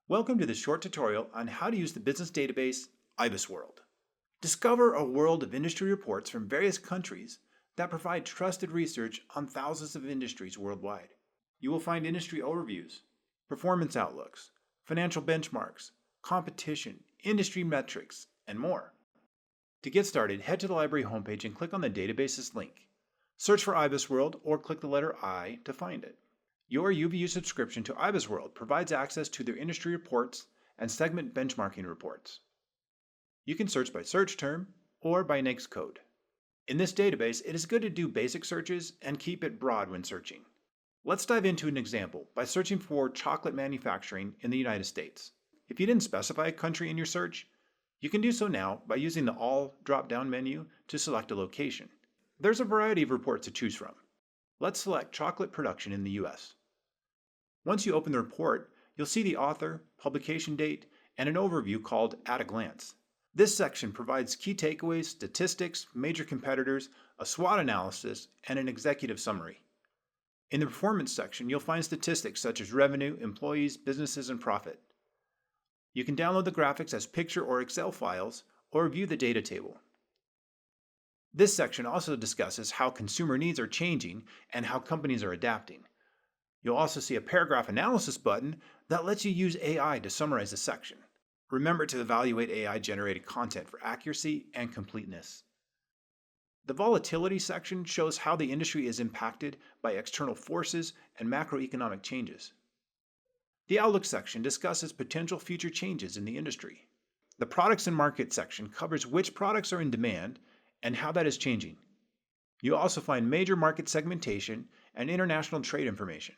Welcome to this short tutorial on how to use the business database IBISWorld. Discover a world of industry reports from various countries that provide trusted research on thousands of industries worldwide. You will find industry overviews, performance outlooks, financial benchmarks, competition, industry metrics, and more. To get started, head to the library homepage and click on the databases link. Search for IBISWorld or click the letter I to find it. Your UVU subscription to IBISWorld provides access to their industry reports and segment benchmarking reports. You can search by search term or by NAICS code. In this database, it is good to do basic searches and keep it broad when searching. Let's dive into an example by searching for chocolate manufacturing in the United States. If you didn't specify a country in your search, you can do so now by using the All drop-down menu to select a location. There's a variety of reports to choose from. Let's select chocolate production in the US. Once you open the report, you'll see the author, publication date, and an overview called At a Glance. This section provides key takeaways, statistics, major competitors, a SWOT analysis, and an executive summary. In the performance section, you'll find statistics such as revenue, employees, businesses, and profit. You can download the graphics as picture or Excel files or view the data table. This section also discusses how consumer needs are changing and how companies are adapting. You'll also see a paragraph analysis button that lets you use AI to summarize the section. Remember to evaluate AI-generated content for accuracy and completeness. The volatility section shows how the industry is impacted by external forces and macroeconomic changes. The outlook section discusses potential future changes in the industry. The products and market section covers which products are in demand and how that is changing. You'll also find major market segmentation and international trade information.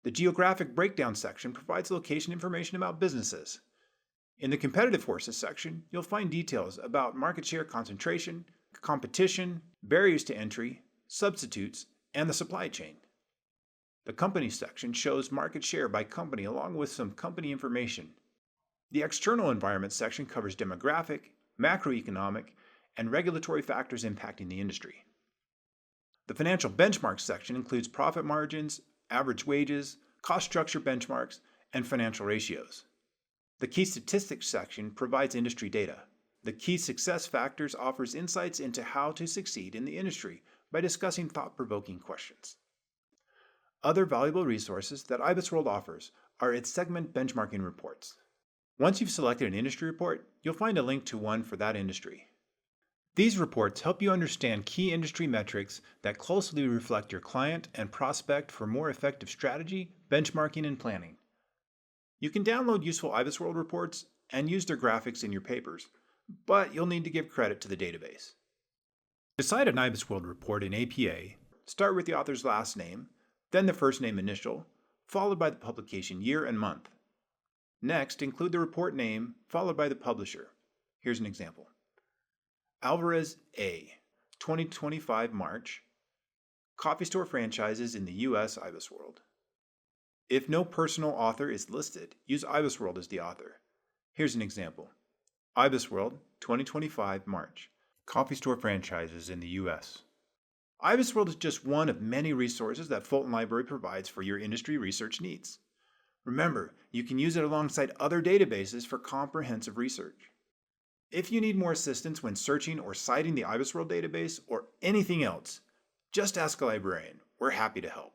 The geographic breakdown section provides location information about businesses. In the competitive forces section, you'll find details about market share concentration, competition, barriers to entry, substitutes, and the supply chain. The company section shows market share by company along with some company information. The external environment section covers demographic, macroeconomic, and regulatory factors impacting the industry. The financial benchmarks section includes profit margins, average wages, cost structure benchmarks, and financial ratios. The key statistics section provides industry data. The key success factors offers insights into how to succeed in the industry by discussing thought-provoking questions. Other valuable resources that IBISWorld offers are its segment benchmarking reports. Once you've selected an industry report, you'll find a link to one for that industry. These reports help you understand key industry metrics that closely reflect your client and prospect for more effective strategy, benchmarking, and planning. You can download useful IBISWorld reports and use their graphics in your papers, but you'll need to give credit to the database. To cite an IBISWorld report in APA, start with the author's last name, then the first name initial, followed by the publication year and month. Next, include the report name, followed by the publisher. Here's an example. Alvarez A., 2025 March, coffee store franchises in the US IBISWorld. If no personal author is listed, use IBISWorld as the author. Here's an example. IBISWorld, 2025 March, coffee store franchises in the US. IBISWorld is just one of many resources that Fulton Library provides for your industry research needs. Remember, you can use it alongside other databases for comprehensive research. If you need more assistance when searching or citing the IBISWorld database or anything else, just ask a librarian. We're happy to help.